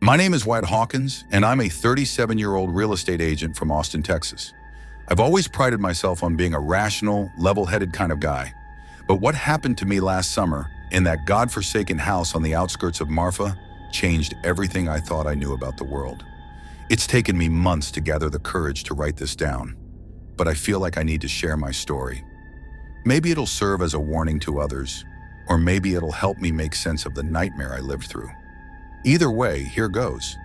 My name is Wyatt Hawkins, and I'm a 37-year-old real estate agent from Austin, Texas. I've always prided myself on being a rational, level-headed kind of guy. But what happened to me last summer in that godforsaken house on the outskirts of Marfa changed everything I thought I knew about the world. It's taken me months to gather the courage to write this down, but I feel like I need to share my story. Maybe it'll serve as a warning to others, or maybe it'll help me make sense of the nightmare I lived through. Either way, here goes.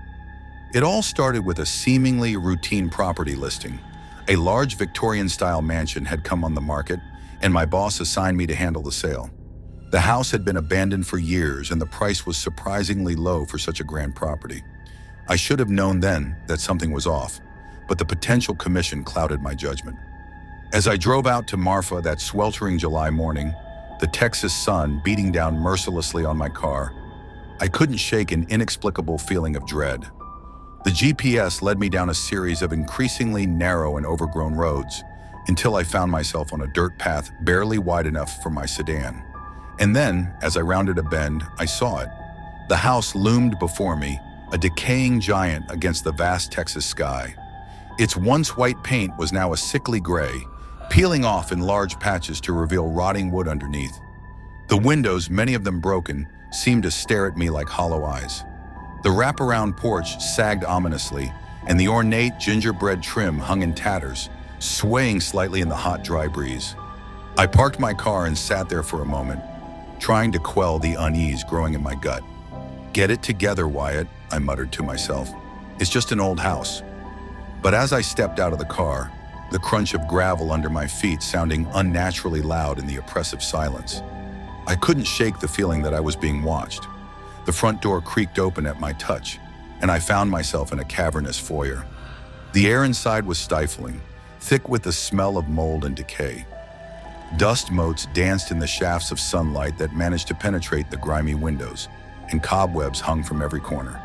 It all started with a seemingly routine property listing. A large Victorian-style mansion had come on the market, and my boss assigned me to handle the sale. The house had been abandoned for years, and the price was surprisingly low for such a grand property. I should have known then that something was off, but the potential commission clouded my judgment. As I drove out to Marfa that sweltering July morning, the Texas sun beating down mercilessly on my car, I couldn't shake an inexplicable feeling of dread. The GPS led me down a series of increasingly narrow and overgrown roads until I found myself on a dirt path barely wide enough for my sedan. And then, as I rounded a bend, I saw it. The house loomed before me, a decaying giant against the vast Texas sky. Its once white paint was now a sickly gray, peeling off in large patches to reveal rotting wood underneath. The windows, many of them broken, seemed to stare at me like hollow eyes. The wraparound porch sagged ominously, and the ornate gingerbread trim hung in tatters, swaying slightly in the hot, dry breeze. I parked my car and sat there for a moment, trying to quell the unease growing in my gut. "Get it together, Wyatt," I muttered to myself. "It's just an old house." But as I stepped out of the car, the crunch of gravel under my feet sounding unnaturally loud in the oppressive silence, I couldn't shake the feeling that I was being watched. The front door creaked open at my touch, and I found myself in a cavernous foyer. The air inside was stifling, thick with the smell of mold and decay. Dust motes danced in the shafts of sunlight that managed to penetrate the grimy windows, and cobwebs hung from every corner.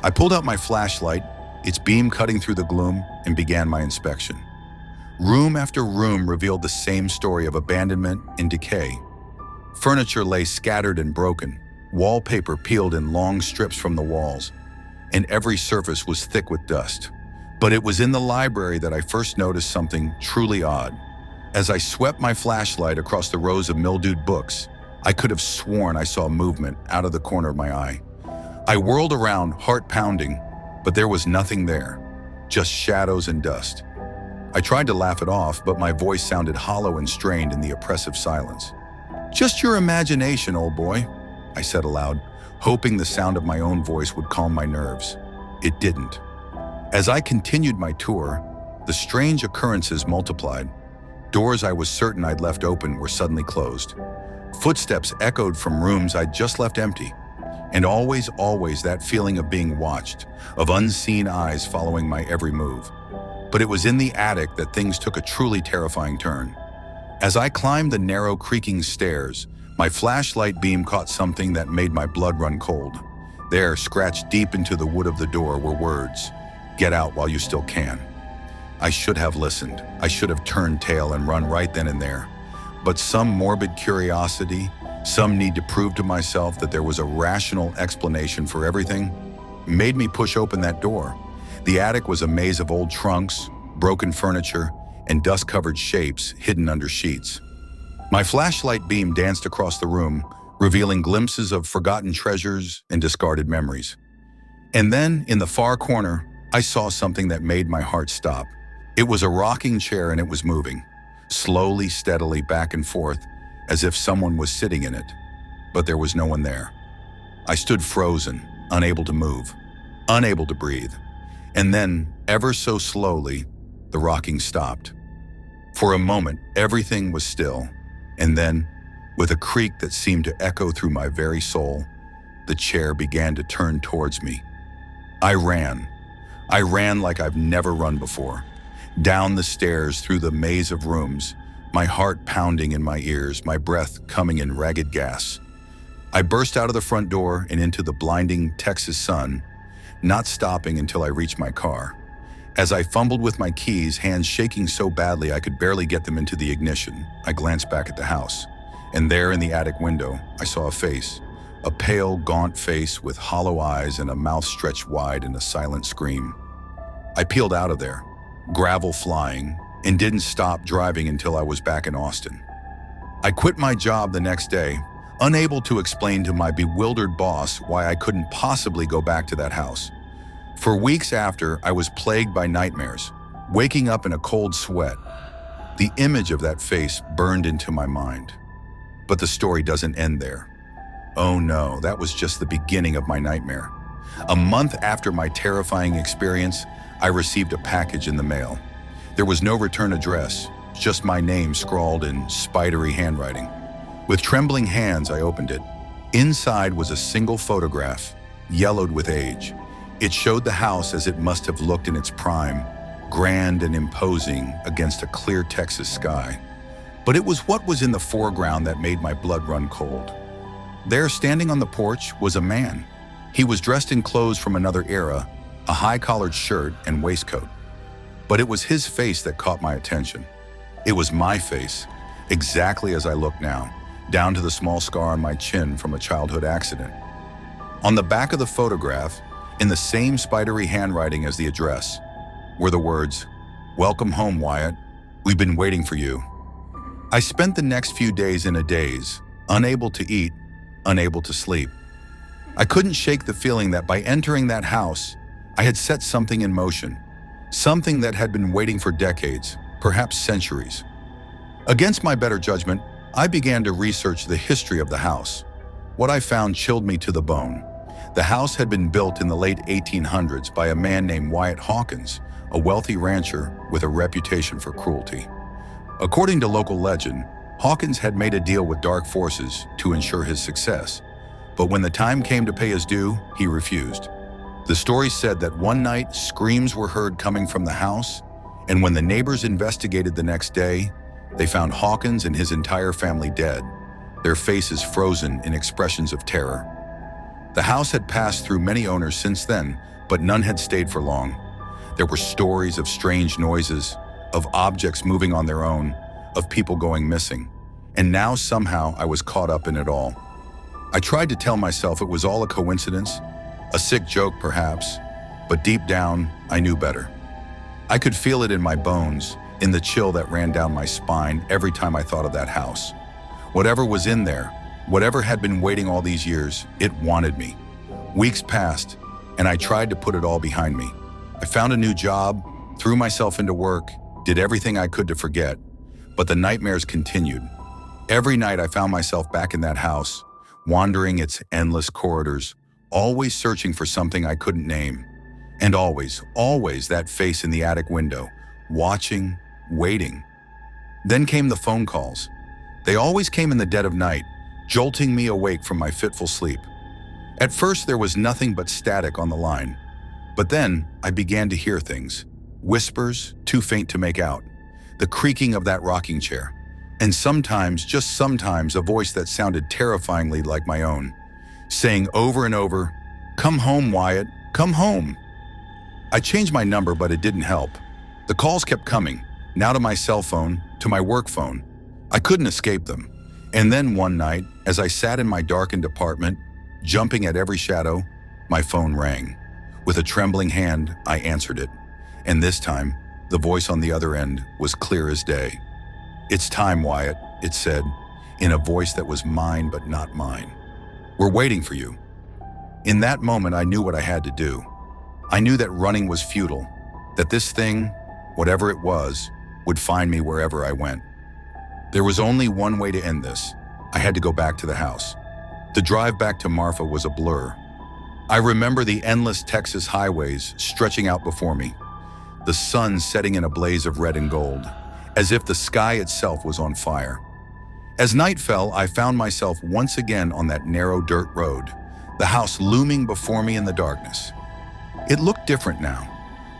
I pulled out my flashlight, its beam cutting through the gloom, and began my inspection. Room after room revealed the same story of abandonment and decay. Furniture lay scattered and broken, wallpaper peeled in long strips from the walls, and every surface was thick with dust. But it was in the library that I first noticed something truly odd. As I swept my flashlight across the rows of mildewed books, I could have sworn I saw movement out of the corner of my eye. I whirled around, heart pounding, but there was nothing there, just shadows and dust. I tried to laugh it off, but my voice sounded hollow and strained in the oppressive silence. "Just your imagination, old boy," I said aloud, hoping the sound of my own voice would calm my nerves. It didn't. As I continued my tour, the strange occurrences multiplied. Doors I was certain I'd left open were suddenly closed. Footsteps echoed from rooms I'd just left empty. And always that feeling of being watched, of unseen eyes following my every move. But it was in the attic that things took a truly terrifying turn. As I climbed the narrow, creaking stairs, my flashlight beam caught something that made my blood run cold. There, scratched deep into the wood of the door, were words, "Get out while you still can." I should have listened. I should have turned tail and run right then and there. But some morbid curiosity, some need to prove to myself that there was a rational explanation for everything, made me push open that door. The attic was a maze of old trunks, broken furniture, and dust-covered shapes hidden under sheets. My flashlight beam danced across the room, revealing glimpses of forgotten treasures and discarded memories. And then, in the far corner, I saw something that made my heart stop. It was a rocking chair, and it was moving, slowly, steadily, back and forth, as if someone was sitting in it. But there was no one there. I stood frozen, unable to move, unable to breathe. And then, ever so slowly, the rocking stopped. For a moment, everything was still. And then, with a creak that seemed to echo through my very soul, the chair began to turn towards me. I ran. I ran like I've never run before. Down the stairs, through the maze of rooms, my heart pounding in my ears, my breath coming in ragged gasps. I burst out of the front door and into the blinding Texas sun, not stopping until I reached my car. As I fumbled with my keys, hands shaking so badly I could barely get them into the ignition, I glanced back at the house. And there in the attic window, I saw a face, a pale, gaunt face with hollow eyes and a mouth stretched wide in a silent scream. I peeled out of there, gravel flying, and didn't stop driving until I was back in Austin. I quit my job the next day, unable to explain to my bewildered boss why I couldn't possibly go back to that house. For weeks after, I was plagued by nightmares, waking up in a cold sweat. The image of that face burned into my mind. But the story doesn't end there. Oh no, that was just the beginning of my nightmare. A month after my terrifying experience, I received a package in the mail. There was no return address, just my name scrawled in spidery handwriting. With trembling hands, I opened it. Inside was a single photograph, yellowed with age. It showed the house as it must have looked in its prime, grand and imposing against a clear Texas sky. But it was what was in the foreground that made my blood run cold. There, standing on the porch, was a man. He was dressed in clothes from another era, a high-collared shirt and waistcoat. But it was his face that caught my attention. It was my face, exactly as I look now, down to the small scar on my chin from a childhood accident. On the back of the photograph, in the same spidery handwriting as the address, were the words, "Welcome home, Wyatt. We've been waiting for you." I spent the next few days in a daze, unable to eat, unable to sleep. I couldn't shake the feeling that by entering that house, I had set something in motion, something that had been waiting for decades, perhaps centuries. Against my better judgment, I began to research the history of the house. What I found chilled me to the bone. The house had been built in the late 1800s by a man named Wyatt Hawkins, a wealthy rancher with a reputation for cruelty. According to local legend, Hawkins had made a deal with dark forces to ensure his success, but when the time came to pay his due, he refused. The story said that one night, screams were heard coming from the house, and when the neighbors investigated the next day, they found Hawkins and his entire family dead, their faces frozen in expressions of terror. The house had passed through many owners since then, but none had stayed for long. There were stories of strange noises, of objects moving on their own, of people going missing. And now somehow I was caught up in it all. I tried to tell myself it was all a coincidence, a sick joke perhaps, but deep down, I knew better. I could feel it in my bones, in the chill that ran down my spine every time I thought of that house. Whatever was in there, whatever had been waiting all these years, it wanted me. Weeks passed, and I tried to put it all behind me. I found a new job, threw myself into work, did everything I could to forget, but the nightmares continued. Every night I found myself back in that house, wandering its endless corridors, always searching for something I couldn't name. And always, always that face in the attic window, watching, waiting. Then came the phone calls. They always came in the dead of night, jolting me awake from my fitful sleep. At first there was nothing but static on the line, but then I began to hear things. Whispers, too faint to make out, the creaking of that rocking chair, and sometimes, just sometimes, a voice that sounded terrifyingly like my own, saying over and over, "Come home, Wyatt, come home." I changed my number, but it didn't help. The calls kept coming, now to my cell phone, to my work phone. I couldn't escape them. And then one night, as I sat in my darkened apartment, jumping at every shadow, my phone rang. With a trembling hand, I answered it. And this time, the voice on the other end was clear as day. "It's time, Wyatt," it said, in a voice that was mine but not mine. "We're waiting for you." In that moment, I knew what I had to do. I knew that running was futile, that this thing, whatever it was, would find me wherever I went. There was only one way to end this. I had to go back to the house. The drive back to Marfa was a blur. I remember the endless Texas highways stretching out before me, the sun setting in a blaze of red and gold, as if the sky itself was on fire. As night fell, I found myself once again on that narrow dirt road, the house looming before me in the darkness. It looked different now.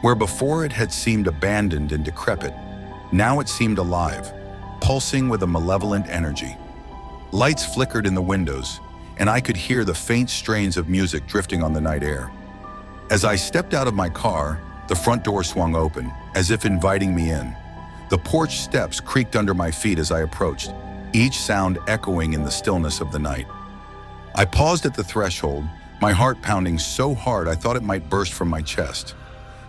Where before it had seemed abandoned and decrepit, now it seemed alive, pulsing with a malevolent energy. Lights flickered in the windows, and I could hear the faint strains of music drifting on the night air. As I stepped out of my car, the front door swung open, as if inviting me in. The porch steps creaked under my feet as I approached, each sound echoing in the stillness of the night. I paused at the threshold, my heart pounding so hard I thought it might burst from my chest.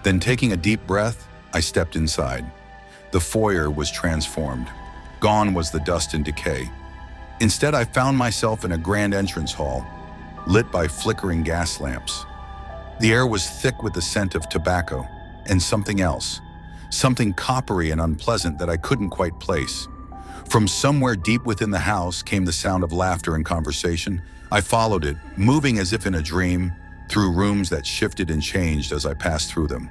Then, taking a deep breath, I stepped inside. The foyer was transformed. Gone was the dust and decay. Instead, I found myself in a grand entrance hall, lit by flickering gas lamps. The air was thick with the scent of tobacco and something else, something coppery and unpleasant that I couldn't quite place. From somewhere deep within the house came the sound of laughter and conversation. I followed it, moving as if in a dream, through rooms that shifted and changed as I passed through them.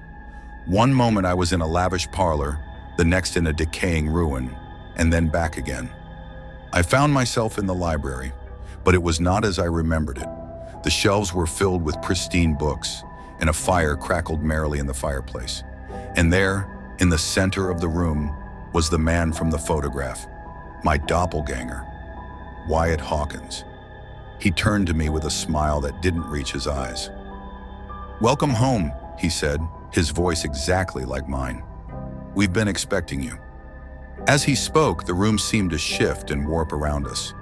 One moment I was in a lavish parlor, the next in a decaying ruin, and then back again. I found myself in the library, but it was not as I remembered it. The shelves were filled with pristine books, and a fire crackled merrily in the fireplace. And there, in the center of the room, was the man from the photograph, my doppelganger, Wyatt Hawkins. He turned to me with a smile that didn't reach his eyes. "Welcome home," he said, his voice exactly like mine. "We've been expecting you." As he spoke, the room seemed to shift and warp around us.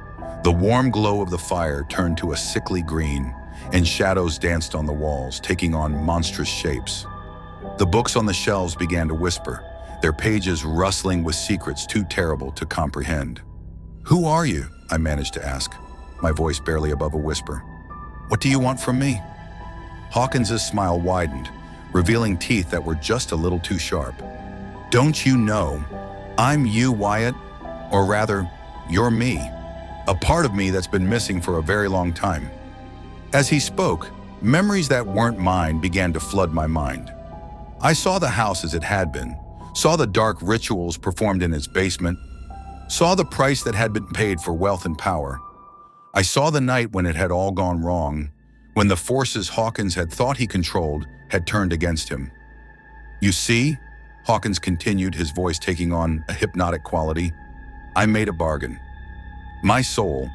The warm glow of the fire turned to a sickly green, and shadows danced on the walls, taking on monstrous shapes. The books on the shelves began to whisper, their pages rustling with secrets too terrible to comprehend. "Who are you?" I managed to ask, my voice barely above a whisper. "What do you want from me?" Hawkins's smile widened, revealing teeth that were just a little too sharp. "Don't you know? I'm you, Wyatt. Or rather, you're me. A part of me that's been missing for a very long time." As he spoke, memories that weren't mine began to flood my mind. I saw the house as it had been, saw the dark rituals performed in its basement, saw the price that had been paid for wealth and power. I saw the night when it had all gone wrong, when the forces Hawkins had thought he controlled had turned against him. "You see," Hawkins continued, his voice taking on a hypnotic quality, "I made a bargain. My soul,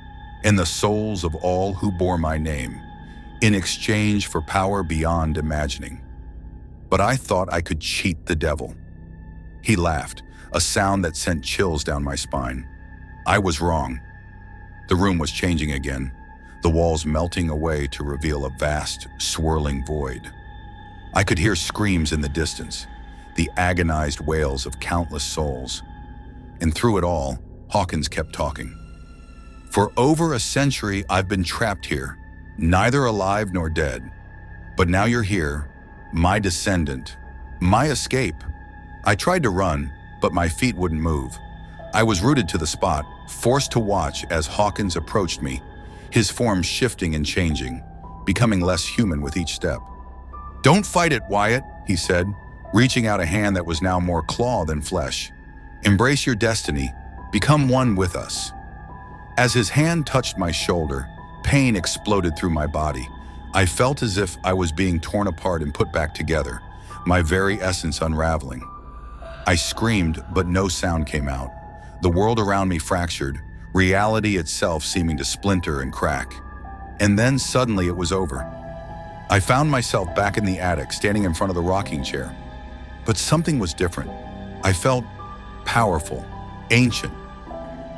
and the souls of all who bore my name, in exchange for power beyond imagining. But I thought I could cheat the devil." He laughed, a sound that sent chills down my spine. I was wrong. The room was changing again, the walls melting away to reveal a vast, swirling void. I could hear screams in the distance, the agonized wails of countless souls. And through it all, Hawkins kept talking. "For over a century, I've been trapped here, neither alive nor dead. But now you're here, my descendant, my escape. I tried to run, but my feet wouldn't move. I was rooted to the spot, forced to watch as Hawkins approached me, his form shifting and changing, becoming less human with each step. "Don't fight it, Wyatt," he said, reaching out a hand that was now more claw than flesh. "Embrace your destiny, become one with us." As his hand touched my shoulder, pain exploded through my body. I felt as if I was being torn apart and put back together, my very essence unraveling. I screamed, but no sound came out. The world around me fractured, reality itself seeming to splinter and crack. And then suddenly it was over. I found myself back in the attic, standing in front of the rocking chair. But something was different. I felt powerful, ancient.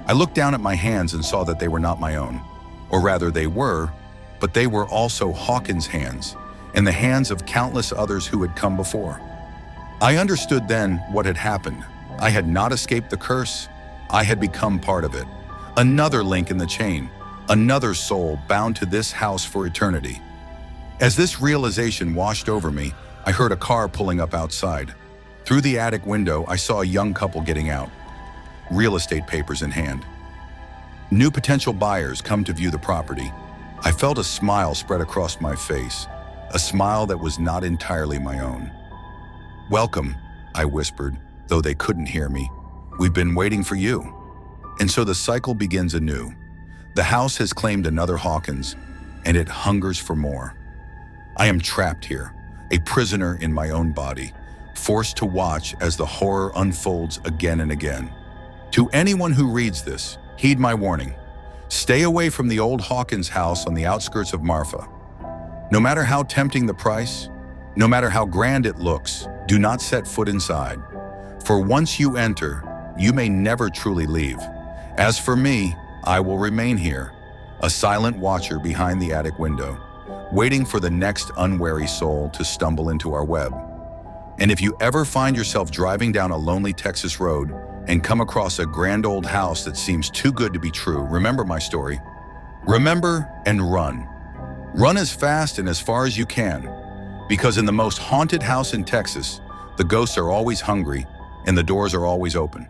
I looked down at my hands and saw that they were not my own. Or rather, they were, but they were also Hawkins' hands, and the hands of countless others who had come before. I understood then what had happened. I had not escaped the curse. I had become part of it. Another link in the chain, another soul bound to this house for eternity. As this realization washed over me, I heard a car pulling up outside. Through the attic window, I saw a young couple getting out, real estate papers in hand. New potential buyers come to view the property. I felt a smile spread across my face, a smile that was not entirely my own. "Welcome," I whispered, though they couldn't hear me. "We've been waiting for you." And so the cycle begins anew. The house has claimed another Hawkins, and it hungers for more. I am trapped here, a prisoner in my own body, forced to watch as the horror unfolds again and again. To anyone who reads this, heed my warning. Stay away from the old Hawkins house on the outskirts of Marfa. No matter how tempting the price, no matter how grand it looks, do not set foot inside. For once you enter, you may never truly leave. As for me, I will remain here, a silent watcher behind the attic window, waiting for the next unwary soul to stumble into our web. And if you ever find yourself driving down a lonely Texas road and come across a grand old house that seems too good to be true, remember my story. Remember and run. Run as fast and as far as you can, because in the most haunted house in Texas, the ghosts are always hungry and the doors are always open.